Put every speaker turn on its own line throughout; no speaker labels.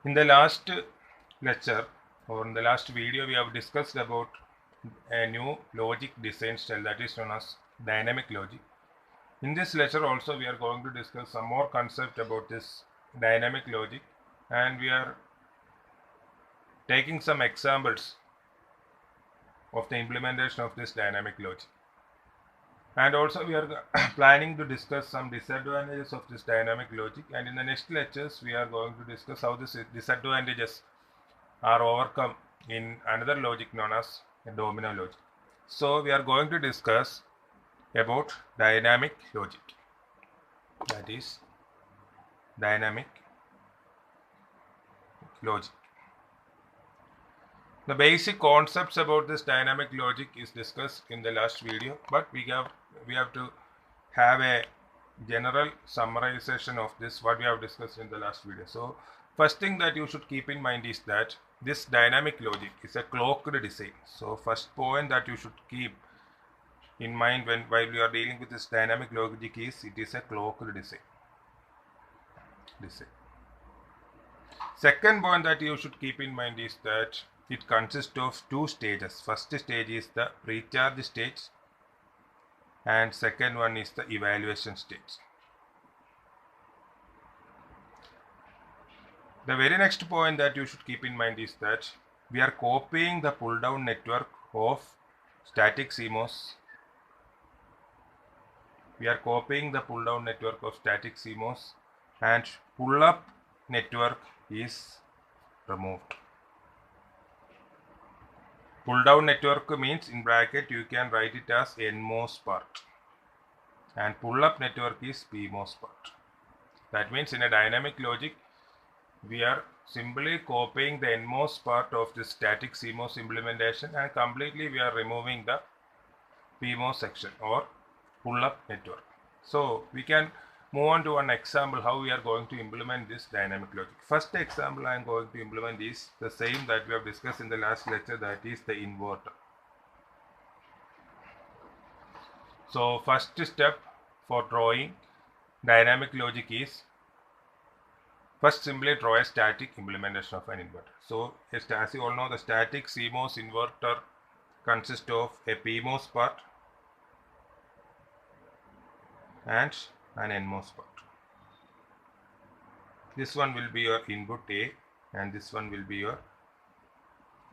In the last lecture or in the last video, we have discussed about a new logic design style that is known as dynamic logic. In this lecture also we are going to discuss some more concept about this dynamic logic, and we are taking some examples of the implementation of this dynamic logic. And also we are planning to discuss some disadvantages of this dynamic logic, and in the next lectures we are going to discuss how these disadvantages are overcome in another logic known as a domino logic. So we are going to discuss about dynamic logic, that is dynamic logic. The basic concepts about this dynamic logic is discussed in the last video, but we have to have a general summarization of this what we have discussed in the last video. So first thing that you should keep in mind is that this dynamic logic is a clocked design. So first point that you should keep in mind while you are dealing with this dynamic logic is it is a clocked design. Second point that you should keep in mind is that it consists of two stages. First stage is the pre-charge stage and second one is the evaluation stage. The very next point that you should keep in mind is that we are copying the pull-down network of static CMOS. We are copying the pull-down network of static CMOS, and pull-up network is removed. Pull-down network means in bracket you can write it as NMOS part, and pull-up network is PMOS part. That means in a dynamic logic we are simply copying the NMOS part of the static CMOS implementation and completely we are removing the PMOS section or pull-up network. So we can move on to one example how we are going to implement this dynamic logic. First example I am going to implement is the same that we have discussed in the last lecture, that is the inverter. So first step for drawing dynamic logic is first simply draw a static implementation of an inverter. So as you all know, the static CMOS inverter consists of a PMOS part and an NMOS part. This one will be your input A and this one will be your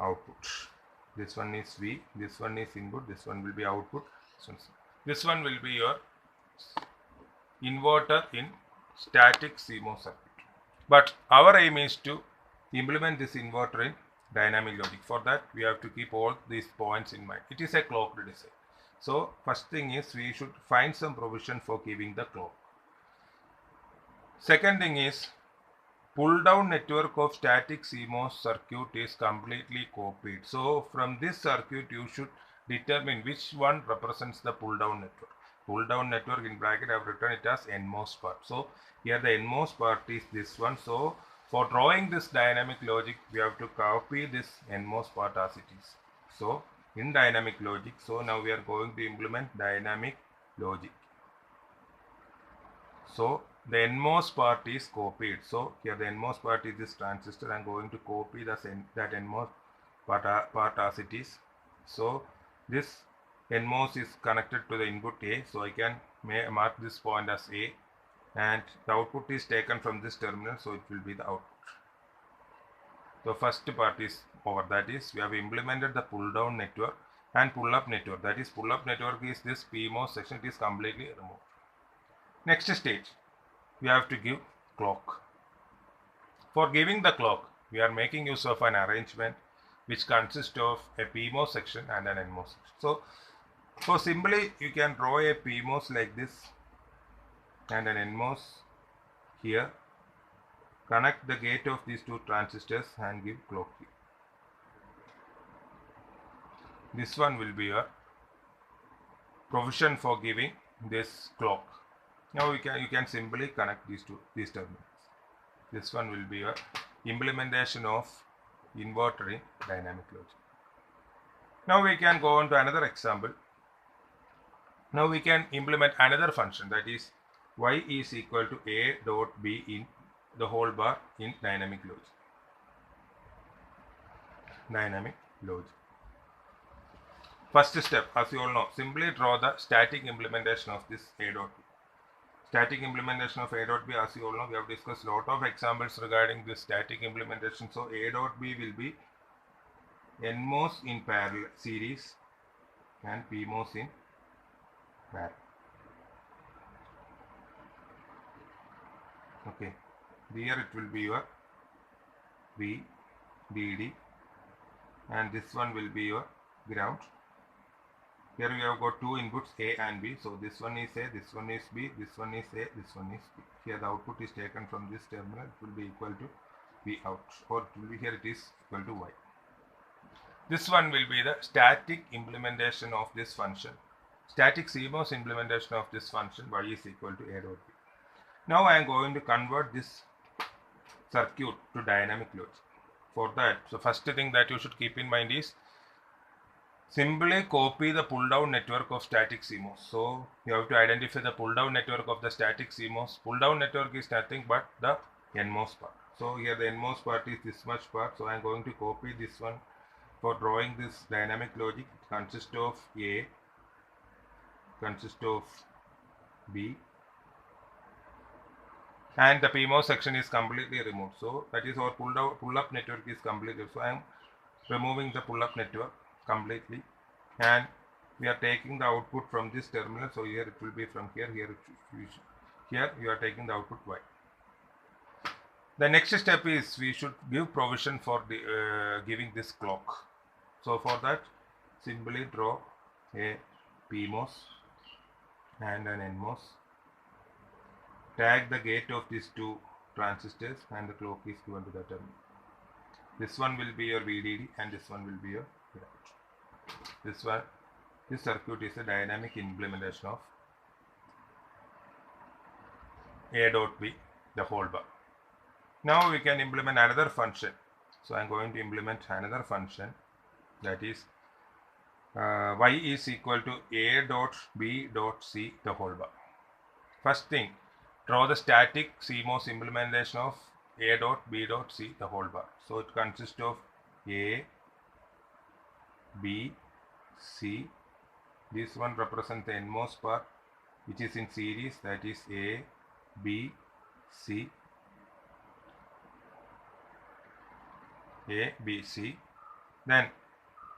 output. This one is V, this one is input, this one will be output. This one will be your inverter in static CMOS circuit. But our aim is to implement this inverter in dynamic logic. For that we have to keep all these points in mind. It is a clocked design. So first thing is we should find some provision for giving the clock. Second thing is pull down network of static CMOS circuit is completely copied. So from this circuit you should determine which one represents the pull down network. Pull down network in bracket I have written it as NMOS part. So here the NMOS part is this one. So for drawing this dynamic logic we have to copy this NMOS part as it is. So in dynamic logic, so now we are going to implement dynamic logic. So the NMOS part is copied. So here the NMOS part is this transistor. I am going to copy that NMOS part as it is. So this NMOS is connected to the input A. So I can mark this point as A, and the output is taken from this terminal. So it will be the output. So first part is over. That is we have implemented the pull down network and pull up network. That is pull up network is this PMOS section. It is completely removed. Next stage, we have to give clock. For giving the clock, we are making use of an arrangement which consists of a PMOS section and an NMOS section. So simply you can draw a PMOS like this and an NMOS here. Connect the gate of these two transistors and give clock here. This one will be your provision for giving this clock. Now you can simply connect these terminals. This one will be your implementation of inverter in dynamic logic. Now we can go on to another example. Now we can implement another function, that is y is equal to a dot b in the whole bar in dynamic logic. dynamic logic. First step, as you all know, simply draw the static implementation of this A dot B. Static implementation of A dot B, as you all know, we have discussed a lot of examples regarding this static implementation. So A dot B will be NMOS in parallel series and PMOS in parallel. Okay, here it will be your VDD and this one will be your ground. Here we have got two inputs A and B. So this one is A, this one is B, this one is A, this one is B. Here the output is taken from this terminal. It will be equal to V out, or it will be here it is equal to Y. This one will be the static implementation of this function. Static CMOS implementation of this function Y is equal to A dot B. Now I am going to convert this circuit to dynamic logic. For that, so first thing that you should keep in mind is simply copy the pull down network of static CMOS. So you have to identify the pull down network of the static CMOS. Pull down network is nothing but the NMOS part. So here the NMOS part is this much part. So I am going to copy this one. For drawing this dynamic logic, it consists of A, consists of B, and the PMOS section is completely removed. So that is our pull up network is completely. So I am removing the pull up network completely, and we are taking the output from this terminal. So here it will be from here. Here you are taking the output Y. The next step is we should give provision for the giving this clock. So for that, simply draw a PMOS and an NMOS. Tag the gate of these two transistors and the clock is given to the terminal. This one will be your VDD and this one will be your ground. This circuit is a dynamic implementation of A dot B, the whole bar. Now we can implement another function. So I am going to implement another function, that is Y is equal to A dot B dot C the whole bar. First thing, draw the static CMOS implementation of A dot B dot C the whole bar. So it consists of A, B, C. This one represents the NMOS part which is in series, that is A, B, C, A, B, C. Then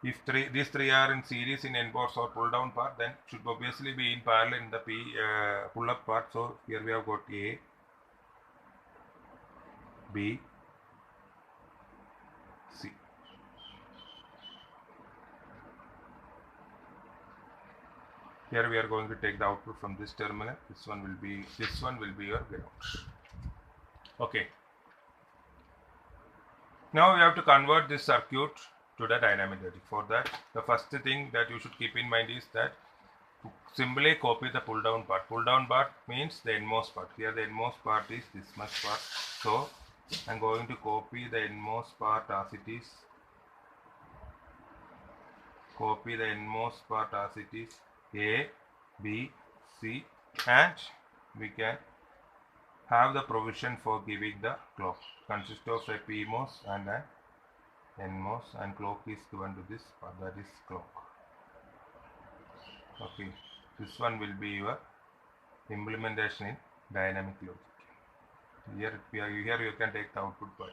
if these three are in series in NMOS or pull down part, then should obviously be in parallel in the pull up part. So here we have got A, B, C. Here we are going to take the output from this terminal. This one will be your ground. Okay. Now we have to convert this circuit to the dynamic logic. For that, the first thing that you should keep in mind is that simply copy the pull down part. Pull down part means the NMOS part. Here the NMOS part is this much part. So I am going to copy the NMOS part as it is. Copy the NMOS part as it is. A, B, C, and we can have the provision for giving the clock. Consists of a PMOS and an NMOS, and clock is given to this part, that is clock. Okay, this one will be your implementation in dynamic logic. Here you can take the output part.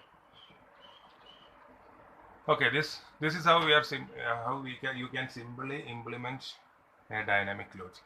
Okay, this is how you can simply implement a dynamic logic.